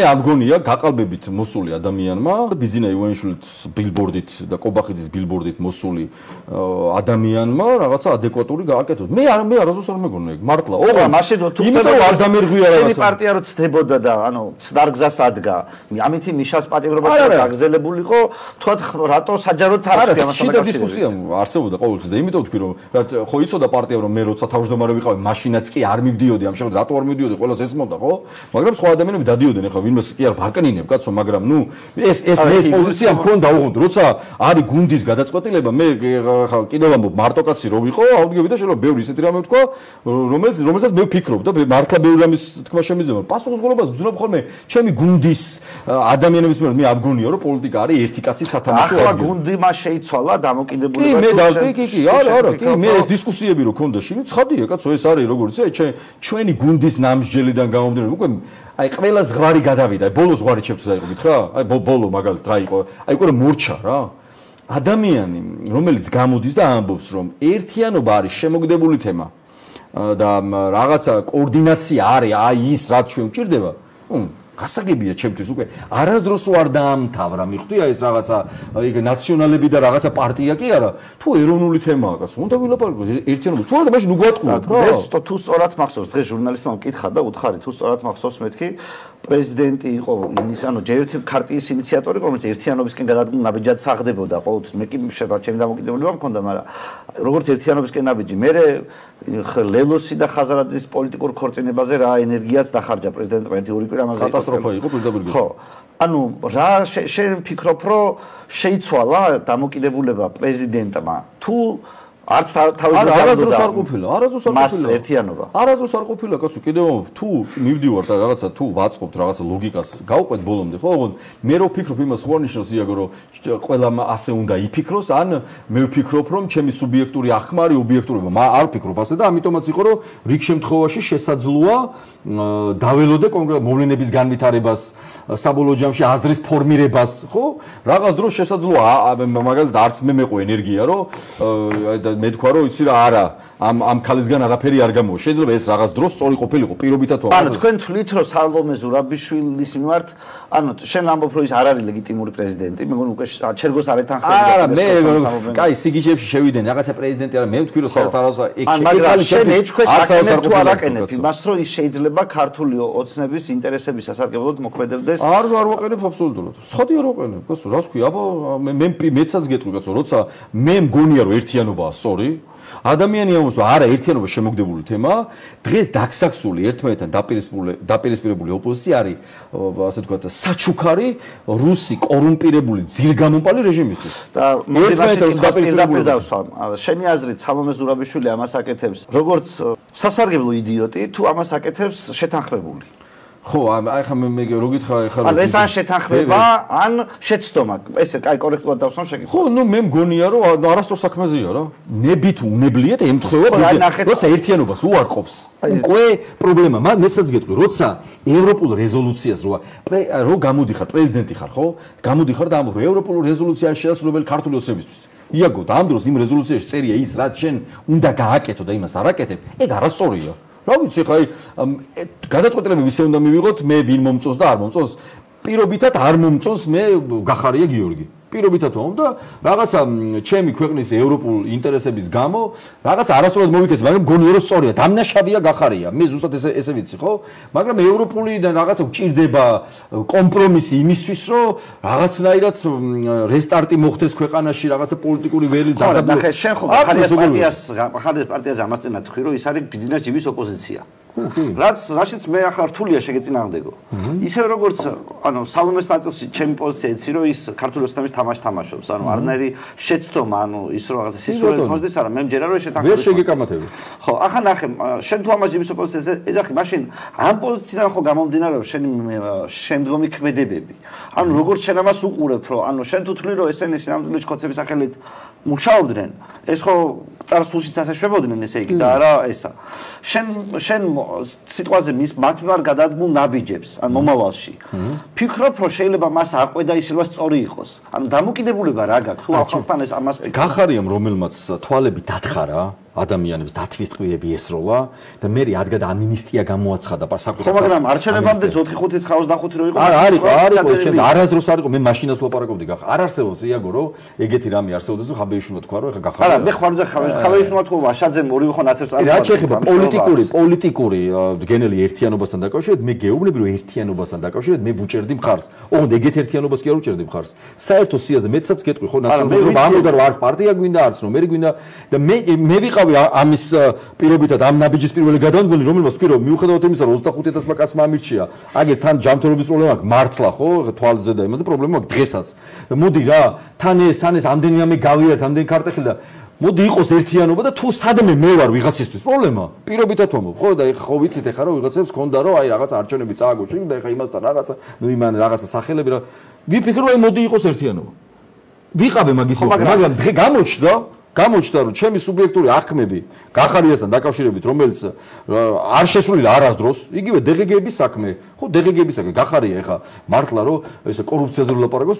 ამ გონია გაყალბებით მოსული ადამიანმა ბიძინა ივანიშვილის ბილბორდით და კობახიძის ბილბორდით მოსული ადამიანმა რაღაცა ადეკვატური გააკეთოს. მე არასდროს არ მეგონა ეგ მართლა. ოღონდ მაშინ თუ იმიტომ არ დამერღვია რაღაცა. შენი პარტია რო ცდებოდა და ანუ ცდარგზას ადგა. ამითი მიშას პატიმრობაში გაგზელებულიყო, თქვათ რატო საჯაროდ არ არის ამასთან დაკავშირებული. დისკუსია არსებობდა ყოველთვის და იმიტომ ვთქვი რომ ხო იცოდა პარტიამ რომ მე როცა თავმჯდომარე ვიყავი, მაშინაც კი არ მივდიოდი ამ შეხედვით, რატო არ მივდიოდი, ყველას ესმოდა, ხო? მაგრამ სხვა ადამიანები დადიოდნენ ახლა ვინმეს კი არ ვაკნინებ კაცო, მაგრამ ნუ ეს მე პოზიცია მქონდა უღონდ, როცა არის გუნდის გადაწყვეტილება, მე კიდევ ამბობ მარტო კაცი რო ვიყო, ავდგები და შეიძლება ბევრი ისეთი რამე ვთქვა, რომელსაც მე ვფიქრობ და მართლა ბევრი რამის თქმა შემიძლია. პასუხისმგებლობას ვძნობ ხოლმე ჩემი გუნდის ადამიანების მიერ, მე ამგონია რომ პოლიტიკა არის ერთი კაცის სათამაშო ახლა გუნდი მას შეიცვალა დამოკიდებულება კი, მე ეს დისკუსიები რო ქონდა შინი, ცხადია კაცო, ეს არის როგორც ჩვენი გუნდის ნამსჯელიდან გამომდინარე, უკვე აი ყველა ზღვარი გადავიდა, აი ბოლო ზღვარი ჩემთვის აიყობით რა? აი ბოლო მაგალითად რა იყო? აი უკვე მორჩა რა. ადამიანი, რომელიც გამოდის და ამბობს, რომ ერთიანობა არის შემოგდებული თემა და რაღაცა კოორდინაცია არის, აი ის რაც ჩვენ გვჭირდება, გასაგებია ჩემთვის უკვე არასდროს არ დაამთავრა, მიხვდია ეს რაღაცა იქ ნაციონალები და რაღაცა პარტია კი არა, თუ ეროვნული თემაა კაცო, უნდა ვილაპარაკოთ ერთიანობას. თუ არა და მაშინ უგვატყუოთ რა. ეს თუ სწორად მახსოვს, დღეს ჟურნალისტმა მკითხა და უთხარი თუ სწორად მახსოვს მეთქი პრეზიდენტი იყო, ანუ ჯერ ერთი ქარტიის ინიციატორი, რომელიც ერთიანობისკენ გადადგმულ ნაბიჯად საღდებოდა ყოველთვის. მე კი ჩემი დამოკიდებულება მქონდა, მაგრამ როგორც ერთიანობისკენ ნაბიჯი, მე ლელოსი და ხაზარაძის პოლიტიკურ ქორწინებაზე რა ენერგიაც დახარჯა პრეზიდენტმა ერთი ორი კვირა ამაზე. კატასტროფა იყო პირდაპირ. ხო. ანუ რა შენ ფიქრობ, რომ შეიცვალა დამოკიდებულება პრეზიდენტმა თუ არც თავი არასდროს არ ყოფილა, არასდროს არ ყოფილა. მას ერთიანობა. არასდროს არ ყოფილა, კაცო, კიდევ თუ მივდივართ და რაღაცა თუ ვაწყობთ რაღაცა ლოგიკას, გავყვეთ ბოლომდე, ხო, ოღონდ მე რო ვფიქრობ იმას ხო ნიშნავს იაგო, რომ ყველამ ასე უნდა იფიქროს, ან მე ვფიქრობ, რომ ჩემი სუბიექტური აღქმა არის ობიექტურობა. არ ვფიქრობ ასე და ამიტომაც იყო, რომ რიგ შემთხვევაში შესაძლოა დაველოდე კონკრეტ მოვლენების განვითარებას, საბოლოო ჯამში აზრის ფორმირებას, ხო? რაღაც დროს შესაძლოა მაგალითად არც მე მეყო ენერგია, რომ მე თქვა რომ იცი რა არა ამ ქალისგან არაფერი არ გამოვა. შეიძლება ეს რაღაც დროს სწორი ყოფილიყო პირობითად თუ არა. ანუ თქვენ თვლით რომ სალომე ზურაბიშვილის მიმართ, ანუ შენ ამბობ რომ ის არ არის ლეგიტიმური პრეზიდენტი, მე მგონი უკვე ჩერგოს არ ეთანხმება. არა, მე კაი სიგიჟებში შევიდენ რაღაცა პრეზიდენტი არა, მე ვთქვი რომ საერთოდ არასა ეგ შეიძლება შენ ეჭქვეშ აკენებ თუ არ აკენებ იმას რომ ის შეიძლება ქართული ოცნების ინტერესების სასარგებლოდ მოქმედებდეს. არ ვაყენებ აბსოლუტურად. ცხადია რომ ვაყენებ, კაცო, რას ვქვი, აბა მეცაც გეტყვი კაცო, როცა მე მგონია რომ ერთიანობაა სწორი, ადამიანი ამბობს რომ არა ერთიანობა შემოგდებული თემაა, დღეს დაქსაქსული ერთმანეთთან დაპირისპირებული ოპოზიცია არის, ასე ვთქვათ, საჩუქარი რუსი კორუმპირებული ძირგამომპალი რეჟიმისთვის. და ერთმანეთთან დავსვამ. შენი აზრით სალომე ზურაბიშვილი ამას აკეთებს როგორც სასარგებლო იდიოტი, თუ ამას აკეთებს შეთანხმებული? ხო, აი ხა მე რო გითხრა ხა ანუ ეს ან შეთანხმება, ან შეცდომა. ესე კაი კორექტულად დავსვამ შეკითხვა. ხო, ნუ მე მგონია რომ არასწორ საქმეზეა რა. ნებით უნებლიეთ ემთხვევა, როცა ერთიანობას უარყოფს. უკვე პრობლემა, მეცაც გეტყვი, როცა ევროპულ რეზოლუციას რო გამოდიხარ, პრეზიდენტი ხარ, ხო? გამოდიხარ და ამბობ, ევროპულ რეზოლუცია შესაძლებელი ქართული ოცნებისთვის. იაგო, და ამ დროს იმ რეზოლუციაში წერია ის, რაც შენ უნდა გააკეთო და იმას არ აკეთებ, ეგ არასწორია. რა ვიცი ხა გადაწყვეტილებები ისე უნდა მივიღოთ მე ვინ მომწონს და არ მომწონს პირობითად არ მომწონს მე გახარია გიორგი პირობითად ვამ და რაღაცა ჩემი ქვეყნის ევროპულ ინტერესების გამო რაღაცა არასწორად მოვიქეცე მაგრამ გონია რომ სწორია დამნაშავეა გახარია მე ზუსტად ესე ვიცი ხო მაგრამ ევროპული და რაღაცა გჭირდება კომპრომისი იმისთვის რომ რაღაცნაირად რესტარტი მოხდეს ქვეყანაში რაღაცა პოლიტიკური ველის დაძაბული ხო შენ ხო ხარ პარტიაზე ამასწენა თქვი რომ ის არის ბიზნეს ჯიბის ოპოზიცია რაშიც მე ახლა რთულია შეგეწინააღმდეგო ისე როგორც ანუ სალომეს ნაწილში ჩემი პოზიცია იცი რომ ის ქართული ოცნების თამაშობს ანუ არნაირი შეცდომა ანუ ის რომ რაღაცა სისულელს მოსდის არა მე მჯერა რომ შეთანხმება ვერ შეგეკამათები ხო ახლა ნახე შენ თუ ამას ჯიბის ოპოზიციაზე ეძახი მაშინ ამ პოზიციიდან ხო გამომდინარეობს შენი შემდგომი ქმედებები ანუ როგორც შენ ამას უყურებ რომ ანუ შენ თუ თვლი რომ ესენი სინამდვილეში ხოცების სახელით მუშაობდნენ ეს ხო წარსულშიც ასე შვებოდნენ ესე იგი და არა ესა შენ სიტყვაზე მის მათმარ გადადგმულ ნაბიჯებს ან მომავალში ფიქრობ რომ შეიძლება მას აყვედა ისილვა სწორი იყოს ანუ დამოკიდებულება რა გაქვს თუ ახალთან ეს ამას გახარიამ რომელმაც თვალები დათხარა ადამიანებს დათვის ტყვიები ესროლა და მე რადგან ამინისტია გამოაცხადა საკუთარ ხო მაგრამ არჩევნებამდე 4-5 ხავს დახუთი რო იყო არისო შენ არასდროს არ იყო მე მაშინაც ლაპარაკობდი გახ არ არსებობს იაგო რომ ეგეთი რამე არსებობს რომ ხაბეიშვილმა თქვა რომ ეხა გახარ არა მე ხوارზე ხაბეიშვილმა თქვა ვაშაძემ ორივე ხო ნაცებს არა რა შეიძლება პოლიტიკური გენელი ერთიანობასთან დაკავშირებით მე გეუბნები რომ ერთიანობასთან დაკავშირებით მე ვუჭერდი მხარს ოღონდ ეგეთ ერთიანობას კი არ ვუჭერდი მხარს საერთო სიაზე მეცაც გეტყვი ხო ნაციონალიზმი ამოდა რომ არც პარტია გვინდა არც ნომერი გვინდა და მე ვიყავი ამის პირობითად ამ ნაბიჯის პირველი გადამდგმელი რომელმაც თქვი რომ მიუხედავად იმისა რომ 25000-მა კაცმა ამირჩია აგერ თან ჯანმრთელობის პრობლემა აქვს მართლა ხო თვალზე და იმაზე პრობლემა აქვს დღესაც მოდი რა თან ეს ამდენი რამე გავიარეთ ამდენი ქარტეხილი და მოდი იყოს ერთიანობა და თუ სადმე მე ვარ ვიღაცისთვის პრობლემა პირობითად ვამბობ ხო და ეხა ხო ვიცით ეხა რომ ვიღაცებს ქონდა რომ აი რაღაც არჩევნები წააგო და ეხა იმასთან რაღაცა ნუ იმან რაღაცა სახელები რა ვიფიქრო აი მოდი იყოს ერთიანობა ვიყავე მაგის მაგრამ დღე გამოჩნდა რომ ჩემი სუბიექტური აღქმები გახარიასთან დაკავშირებით რომელიც არ შესრულილა არასდროს იგივე დეგეგების საქმე ხო დეგეგების საქმე გახარია ეხა მართლა რომ ესე კორუფციაზე ვლაპარაკოს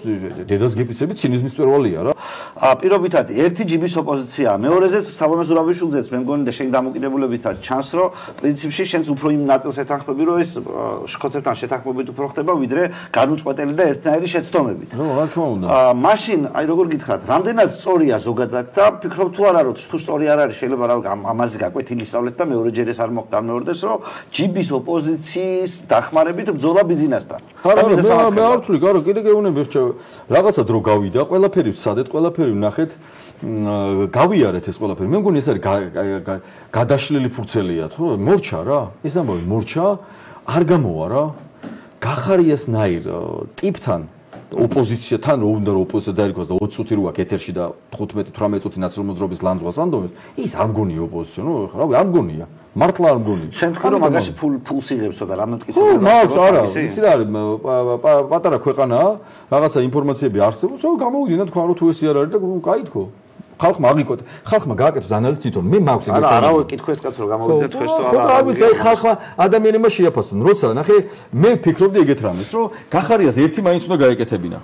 დედას გეპიცები ცინიზმის მწვერვალია რა პირობითად ერთი ჯიბის ოპოზიციაა მეორეზე სალომე ზურაბიშვილზეც მე მგონი და შენ დამოკიდებულებითაც ჩანს რომ პრინციპში შენს უფრო იმ ნაწილს ეთანხმები რომ ეს შეხოთებთან შეთანხმებით უფრო ხდება ვიდრე განუწყვეტელი და ერთნაირი შეცდომებით რა თქმა უნდა მაშინ აი როგორ გითხრათ რამდენად სწორია ზოგადად და ფიქრობ თუ არა რომ თუ სწორი არ არის შეიძლება რა ამაზე გაკვეთილი სწავლეთ და მეორეჯერ ეს არ მოხდა მეორდეს რომ ჯიბის ოპოზიციის დახმარებით ბრძოლა ბიზნესთან მე არ ვთვლი გარო კიდე გეუბნები ხჭა რაღაცა დრო გავიდა ყველაფერი ვცადეთ ყველაფერი ვნახეთ გავიარეთ ეს ყველაფერი მე მგონი ეს არის გადაშლილი ფურცელია თუ მორჩა რა ეს ამბავი მორჩა არ გამოვა რა გახარიასნაირ ტიპთან ოპოზიციათან უნდა რომ ოპოზიცია დაირქვას და 20 წუთი რო აქვს ეთერში და 15-18 წუთი ნაციონალ-მოძრაობის ლანძღვას ანდომებს ის არ მგონია ოპოზიცია ნუ რავი არ მგონია მართლა არ მგონია შენ თქვი რომ მაგაში ფულს იღებსო და რამე მტკიცებულა ხო მაგს არა იცი რა არის პატარა ქვეყანაა რაღაცა ინფორმაციები არსებობს რომ გამოვიდნენ თქვა რომ თუ ესე არ არის და კაი თქო ხალხმა აღიკვეთ ხალხმა გააკეთოს ანალიზი თვითონ მე მაქვს ეგ არა ვეკითხე ეს კაცს რომ გამოვიდეთ თქვენს თუ არა ხო ვიცი აი ხალხმა ადამიანებმა შეაფასონ როცა ნახე მე ვფიქრობდი ეგეთ რამეს რომ გახარიას ერთი მაინც უნდა გაეკეთებინა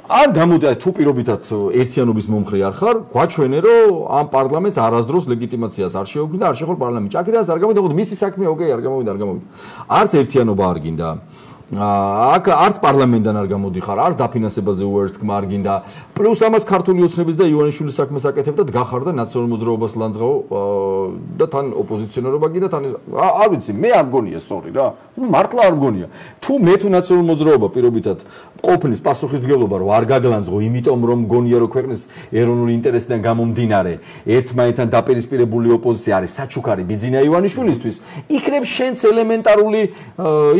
არ გამოდი თუ პირობითად ერთიანობის მომხრე არ ხარ გვაჩვენე რომ ამ პარლამენტს არასდროს ლეგიტიმაციას არ შეუქმნა არ შეხარ პარლამენტი ჭაკიდანაც არ გამოვიდა ხო მისი საქმე ოკეი არ გამოვიდა არც ერთიანობა არ გინდა აქ არც პარლამენტიდან არ გამოდიხარ, არც დაფინანსებაზე უერთგმა არ გინდა. პლუს ამას ქართული ოცნების და ივანიშვილის საქმეს აკეთებდა გახარ და ნაციონალურ მოძრაობას ლანძღაო და თან ოპოზიციონერობა გინდა თან არ ვიცი, მე არ მგონია სწორი რა. მართლა არ მგონია. თუ მე თუ ნაციონალურ მოძრაობა პირობითად ყოფნის პასუხისმგებლობა რომ არ გაგლანძღო, იმიტომ რომ მგონია რომ ქვეყნის ეროვნული ინტერესიდან გამომდინარე ერთმანეთთან დაპირისპირებული ოპოზიცია არის საჩუქარი ბიძინა ივანიშვილისთვის, იქნებ შენს ელემენტარული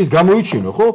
ის გამოიჩინო, ხო?